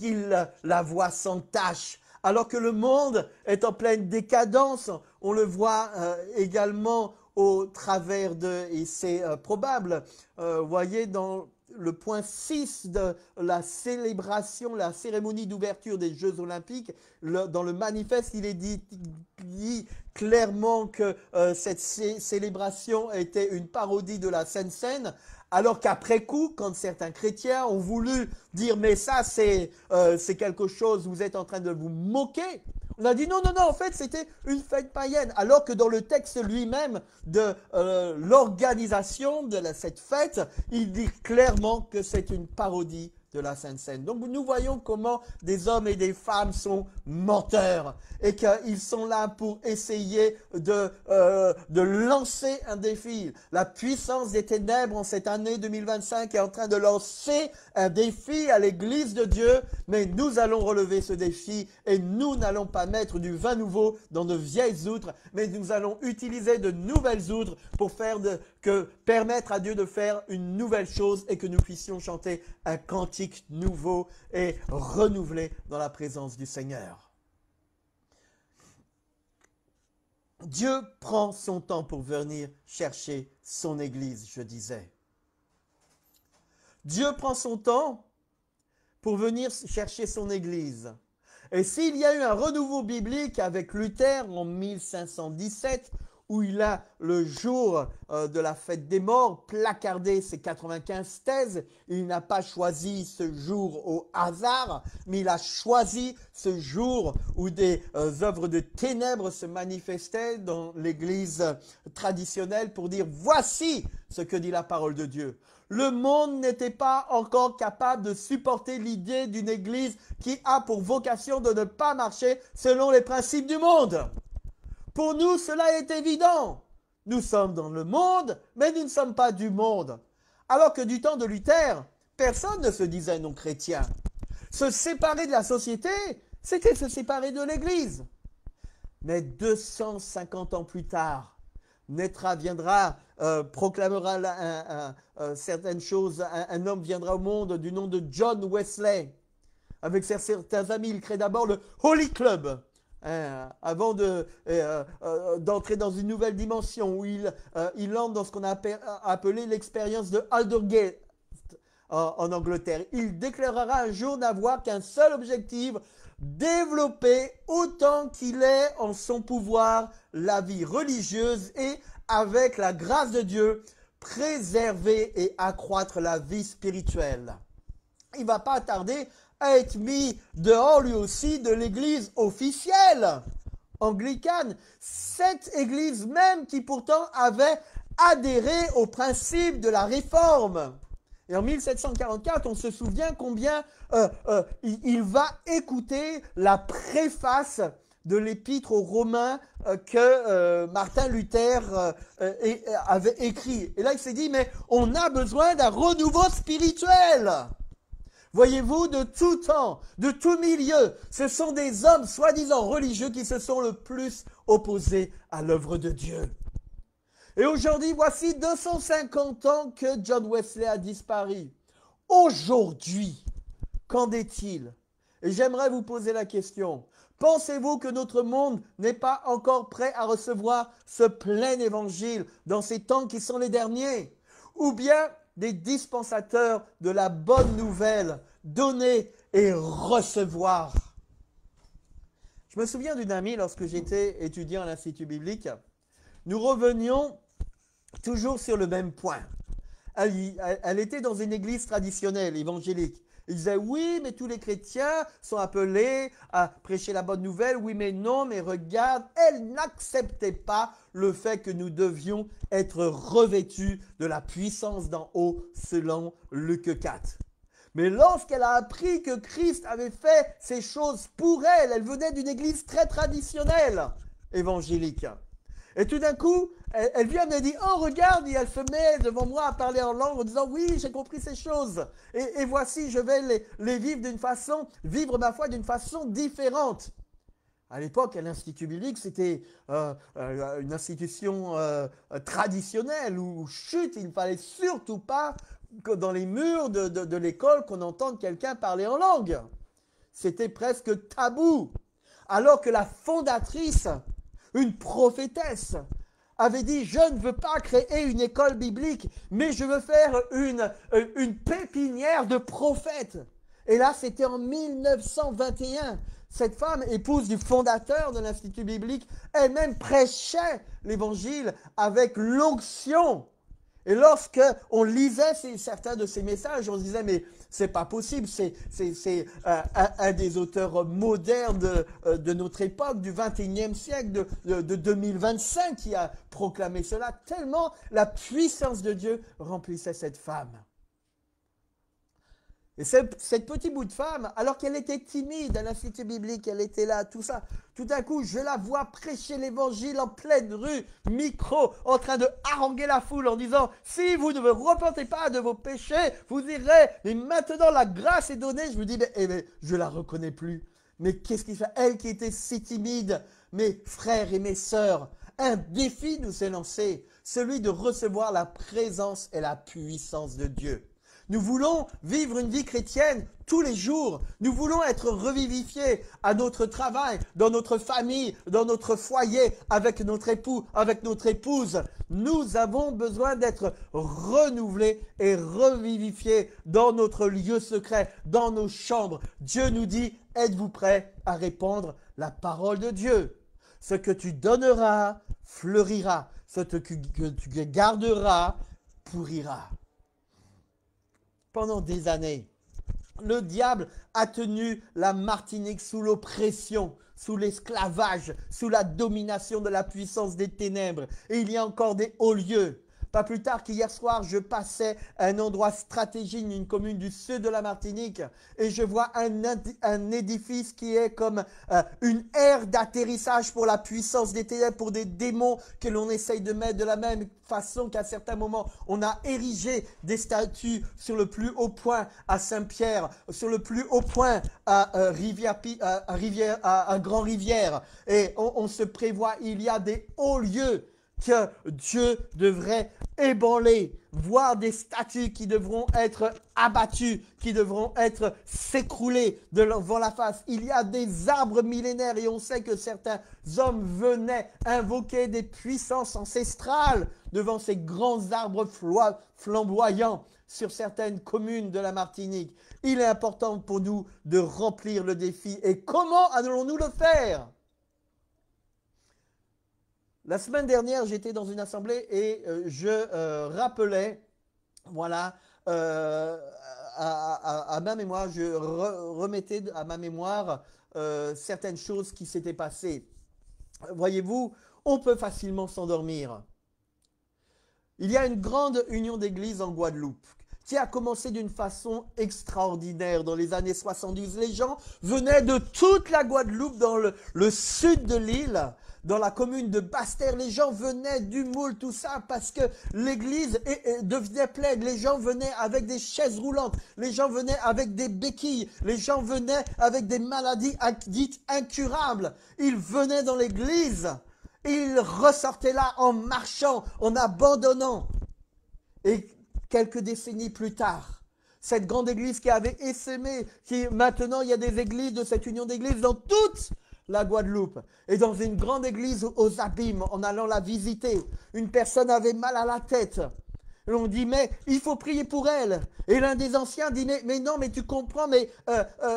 il la voit sans tache, alors que le monde est en pleine décadence. On le voit également au travers et c'est probable, voyez dans le point 6 de la célébration, la cérémonie d'ouverture des Jeux Olympiques, dans le manifeste, il est dit clairement que cette célébration était une parodie de la Sainte Seine, alors qu'après coup, quand certains chrétiens ont voulu dire « mais ça c'est quelque chose, vous êtes en train de vous moquer », on a dit non, en fait c'était une fête païenne, alors que dans le texte lui-même de l'organisation de cette fête, il dit clairement que c'est une parodie de la Sainte Seine. Donc nous voyons comment des hommes et des femmes sont menteurs et qu'ils sont là pour essayer de lancer un défi. La puissance des ténèbres en cette année 2025 est en train de lancer un défi à l'Église de Dieu, mais nous allons relever ce défi et nous n'allons pas mettre du vin nouveau dans de vieilles outres, mais nous allons utiliser de nouvelles outres pour permettre à Dieu de faire une nouvelle chose et que nous puissions chanter un cantique nouveau et renouvelé dans la présence du Seigneur. Dieu prend son temps pour venir chercher son Église, je disais. Dieu prend son temps pour venir chercher son Église. Et s'il y a eu un renouveau biblique avec Luther en 1517, où il a, le jour de la fête des morts, placardé ses 95 thèses, il n'a pas choisi ce jour au hasard, mais il a choisi ce jour où des œuvres de ténèbres se manifestaient dans l'Église traditionnelle pour dire « Voici ce que dit la parole de Dieu ». Le monde n'était pas encore capable de supporter l'idée d'une Église qui a pour vocation de ne pas marcher selon les principes du monde. Pour nous, cela est évident. Nous sommes dans le monde, mais nous ne sommes pas du monde. Alors que du temps de Luther, personne ne se disait non chrétien. Se séparer de la société, c'était se séparer de l'Église. Mais 250 ans plus tard, naîtra, viendra, proclamera certaines choses. Un homme viendra au monde du nom de John Wesley. Avec certains amis, il crée d'abord le Holy Club. Avant d'entrer dans une nouvelle dimension où il entre dans ce qu'on a appelé l'expérience de Aldersgate en Angleterre. Il déclarera un jour n'avoir qu'un seul objectif, développer autant qu'il est en son pouvoir la vie religieuse et, avec la grâce de Dieu, préserver et accroître la vie spirituelle. Il ne va pas tarder à être mis dehors lui aussi de l'église officielle anglicane, cette église même qui pourtant avait adhéré au principe de la réforme. Et en 1744, on se souvient combien il va écouter la préface de l'épître aux Romains que Martin Luther avait écrit. Et là, il s'est dit, mais on a besoin d'un renouveau spirituel. Voyez-vous, de tout temps, de tout milieu, ce sont des hommes soi-disant religieux qui se sont le plus opposés à l'œuvre de Dieu. Et aujourd'hui, voici 250 ans que John Wesley a disparu. Aujourd'hui, qu'en est-il? Et j'aimerais vous poser la question. Pensez-vous que notre monde n'est pas encore prêt à recevoir ce plein évangile dans ces temps qui sont les derniers? Ou bien des dispensateurs de la bonne nouvelle, donner et recevoir. Je me souviens d'une amie lorsque j'étais étudiant à l'Institut biblique. Nous revenions toujours sur le même point. Elle était dans une église traditionnelle, évangélique. Il disait, oui, mais tous les chrétiens sont appelés à prêcher la bonne nouvelle. Oui, mais non, mais regarde, elle n'acceptait pas le fait que nous devions être revêtus de la puissance d'en haut, selon Luc 4. Mais lorsqu'elle a appris que Christ avait fait ces choses pour elle, elle venait d'une église très traditionnelle, évangélique. Et tout d'un coup, elle vient me dire, oh regarde, et elle se met devant moi à parler en langue en disant, oui, j'ai compris ces choses. Et voici, je vais les vivre ma foi d'une façon différente. À l'époque, à l'Institut biblique, c'était une institution traditionnelle où, chut, il ne fallait surtout pas que dans les murs de l'école qu'on entende quelqu'un parler en langue. C'était presque tabou. Alors que la fondatrice, une prophétesse, avait dit « Je ne veux pas créer une école biblique, mais je veux faire une pépinière de prophètes. » Et là, c'était en 1921. Cette femme, épouse du fondateur de l'Institut biblique, elle-même prêchait l'évangile avec l'onction. Et lorsque on lisait certains de ces messages, on se disait, mais c'est pas possible, c'est un des auteurs modernes de notre époque, du 21e siècle, de 2025, qui a proclamé cela, tellement la puissance de Dieu remplissait cette femme. Et cette petite bout de femme, alors qu'elle était timide à l'Institut biblique, elle était là, tout ça, tout d'un coup, je la vois prêcher l'évangile en pleine rue, micro, en train de haranguer la foule en disant « Si vous ne vous repentez pas de vos péchés, vous irez, et maintenant la grâce est donnée. » Je me dis « mais je ne la reconnais plus. Mais qu'est-ce qu'il fait? Elle qui était si timide, mes frères et mes sœurs, un défi nous est lancé, celui de recevoir la présence et la puissance de Dieu. Nous voulons vivre une vie chrétienne tous les jours. Nous voulons être revivifiés à notre travail, dans notre famille, dans notre foyer, avec notre époux, avec notre épouse. Nous avons besoin d'être renouvelés et revivifiés dans notre lieu secret, dans nos chambres. Dieu nous dit, êtes-vous prêts à répandre la parole de Dieu? Ce que tu donneras fleurira. Ce que tu garderas pourrira. Pendant des années, le diable a tenu la Martinique sous l'oppression, sous l'esclavage, sous la domination de la puissance des ténèbres. Et il y a encore des hauts lieux. Pas plus tard qu'hier soir, je passais à un endroit stratégique, une commune du sud de la Martinique, et je vois un édifice qui est comme une aire d'atterrissage pour la puissance des ténèbres, pour des démons que l'on essaye de mettre de la même façon qu'à certains moments, on a érigé des statues sur le plus haut point à Saint-Pierre, sur le plus haut point à Grand-Rivière, et on se prévoit, il y a des hauts lieux que Dieu devrait ébranler, voir des statues qui devront être abattues, qui devront être s'écrouler devant la face. Il y a des arbres millénaires et on sait que certains hommes venaient invoquer des puissances ancestrales devant ces grands arbres flamboyants sur certaines communes de la Martinique. Il est important pour nous de remplir le défi. Et comment allons-nous le faire ? La semaine dernière, j'étais dans une assemblée et je rappelais, voilà, à ma mémoire, je remettais à ma mémoire certaines choses qui s'étaient passées. Voyez-vous, on peut facilement s'endormir. Il y a une grande union d'églises en Guadeloupe qui a commencé d'une façon extraordinaire dans les années 70. Les gens venaient de toute la Guadeloupe dans le sud de l'île, dans la commune de Basse-Terre. Les gens venaient du Moule, tout ça, parce que l'église devenait pleine. Les gens venaient avec des chaises roulantes. Les gens venaient avec des béquilles. Les gens venaient avec des maladies dites incurables. Ils venaient dans l'église et ils ressortaient là en marchant, en abandonnant. Et quelques décennies plus tard, cette grande église qui avait essaimé, maintenant il y a des églises de cette union d'églises dans toute la Guadeloupe. Et dans une grande église aux Abîmes, en allant la visiter, une personne avait mal à la tête. Et on dit, mais il faut prier pour elle. Et l'un des anciens dit, mais non, mais tu comprends, mais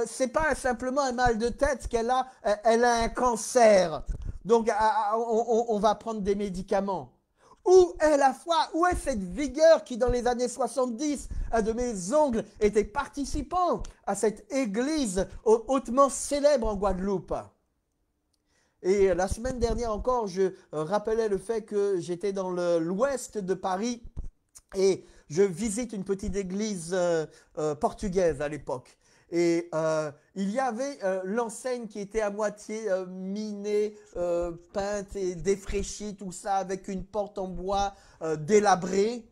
c'est pas simplement un mal de tête qu'elle a, elle a un cancer. Donc on va prendre des médicaments. Où est la foi? Où est cette vigueur qui, dans les années 70, un de mes oncles était participant à cette église hautement célèbre en Guadeloupe? Et la semaine dernière encore, je rappelais le fait que j'étais dans l'ouest de Paris et je visite une petite église portugaise à l'époque. Et il y avait l'enseigne qui était à moitié minée, peinte et défraîchie, tout ça avec une porte en bois délabrée.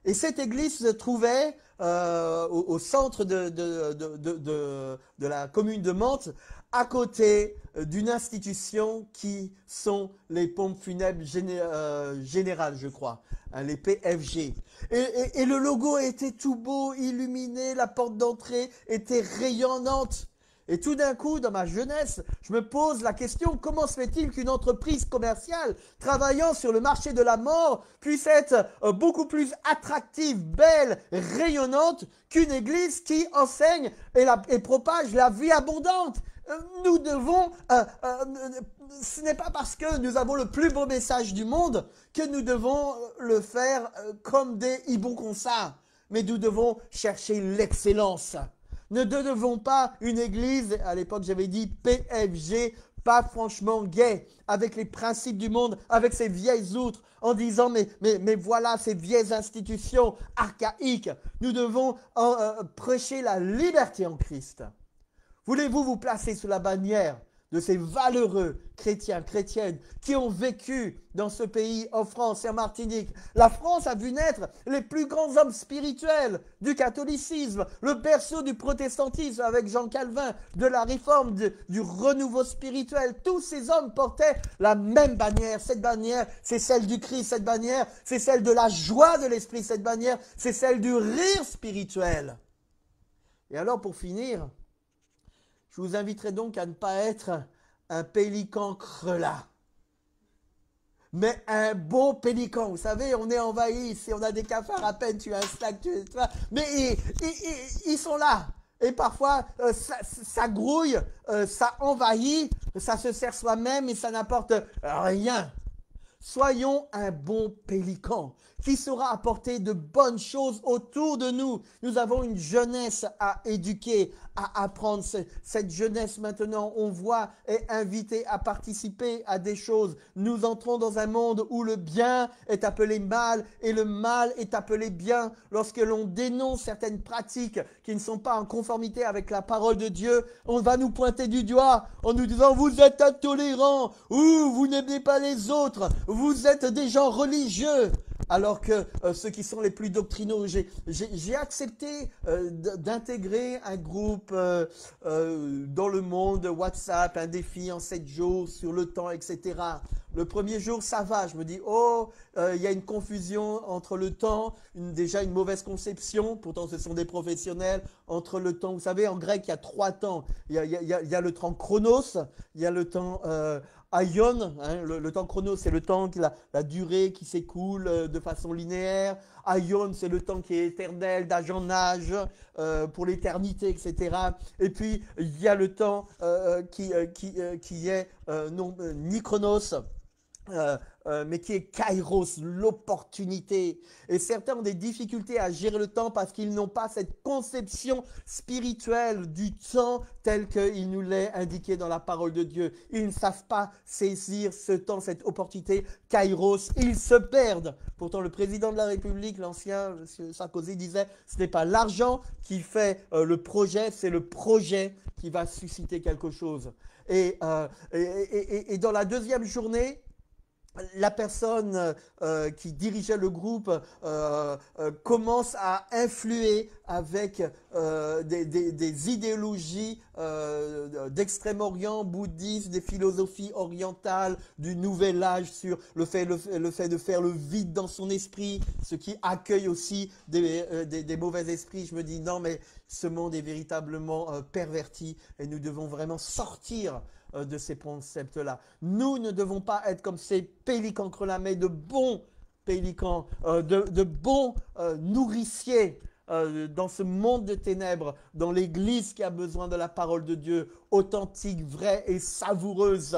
Et cette église se trouvait au centre de la commune de Mantes, à côté d'une institution qui sont les pompes funèbres générales, je crois, hein, les PFG. Et le logo était tout beau, illuminé, la porte d'entrée était rayonnante. Et tout d'un coup, dans ma jeunesse, je me pose la question, comment se fait-il qu'une entreprise commerciale travaillant sur le marché de la mort puisse être beaucoup plus attractive, belle, rayonnante qu'une église qui enseigne et propage la vie abondante? Nous devons, ce n'est pas parce que nous avons le plus beau message du monde que nous devons le faire comme des hiboux comme ça, mais nous devons chercher l'excellence. Ne devons pas une église, à l'époque j'avais dit PFG, pas franchement gay, avec les principes du monde, avec ses vieilles outres, en disant mais voilà ces vieilles institutions archaïques. Nous devons prêcher la liberté en Christ. Voulez-vous vous placer sous la bannière de ces valeureux chrétiens, chrétiennes qui ont vécu dans ce pays, en France et en Martinique. La France a vu naître les plus grands hommes spirituels du catholicisme, le berceau du protestantisme avec Jean Calvin, de la réforme, du renouveau spirituel. Tous ces hommes portaient la même bannière. Cette bannière, c'est celle du Christ. Cette bannière, c'est celle de la joie de l'esprit. Cette bannière, c'est celle du rire spirituel. Et alors, pour finir, je vous inviterai donc à ne pas être un pélican crelat, mais un bon pélican. Vous savez, on est envahi, si on a des cafards, à peine tu as un snack, mais ils sont là. Et parfois, ça grouille, ça envahit, ça se sert soi-même et ça n'apporte rien. Soyons un bon pélican qui saura apporter de bonnes choses autour de nous. Nous avons une jeunesse à éduquer, à apprendre. Cette jeunesse maintenant, on voit, est invitée à participer à des choses. Nous entrons dans un monde où le bien est appelé mal et le mal est appelé bien. Lorsque l'on dénonce certaines pratiques qui ne sont pas en conformité avec la parole de Dieu, on va nous pointer du doigt en nous disant « vous êtes intolérants » ou « vous n'aimez pas les autres ». Vous êtes des gens religieux, alors que ceux qui sont les plus doctrinaux, j'ai accepté d'intégrer un groupe dans le monde WhatsApp, un défi en 7 jours sur le temps, etc. Le premier jour, ça va. Je me dis, oh, il y a une confusion entre le temps, déjà une mauvaise conception, pourtant ce sont des professionnels, entre le temps. Vous savez, en grec, il y a 3 temps. Il y a le temps chronos, il y a le temps aion, hein, le temps chronos, c'est le temps, la durée qui s'écoule de façon linéaire. Aion, c'est le temps qui est éternel, d'âge en âge, pour l'éternité, etc. Et puis, il y a le temps qui est ni chronos, mais qui est kairos, l'opportunité. Et certains ont des difficultés à gérer le temps parce qu'ils n'ont pas cette conception spirituelle du temps tel qu'il nous l'est indiqué dans la parole de Dieu. Ils ne savent pas saisir ce temps, cette opportunité, kairos. Ils se perdent. Pourtant, le président de la République, l'ancien M. Sarkozy, disait « ce n'est pas l'argent qui fait le projet, c'est le projet qui va susciter quelque chose. » Et dans la deuxième journée, la personne qui dirigeait le groupe commence à influer avec des idéologies d'Extrême-Orient, bouddhisme, des philosophies orientales, du nouvel âge sur le fait de faire le vide dans son esprit, ce qui accueille aussi des mauvais esprits. Je me dis non, mais ce monde est véritablement perverti et nous devons vraiment sortir de ces concepts-là. Nous ne devons pas être comme ces pélicans crelats, mais de bons pélicans, de bons nourriciers dans ce monde de ténèbres, dans l'Église qui a besoin de la parole de Dieu, authentique, vraie et savoureuse.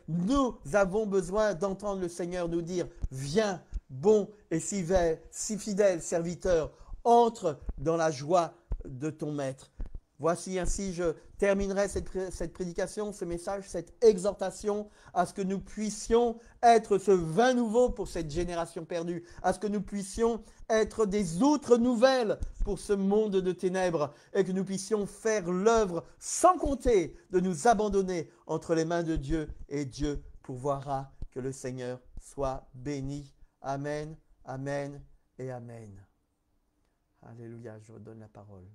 Nous avons besoin d'entendre le Seigneur nous dire « Viens, bon et si fidèle serviteur, entre dans la joie de ton maître. » Voici ainsi, je terminerai cette prédication, ce message, cette exhortation à ce que nous puissions être ce vin nouveau pour cette génération perdue, à ce que nous puissions être des outres nouvelles pour ce monde de ténèbres et que nous puissions faire l'œuvre sans compter de nous abandonner entre les mains de Dieu et Dieu pourvoira. Que le Seigneur soit béni. Amen, amen et amen. Alléluia, je vous donne la parole.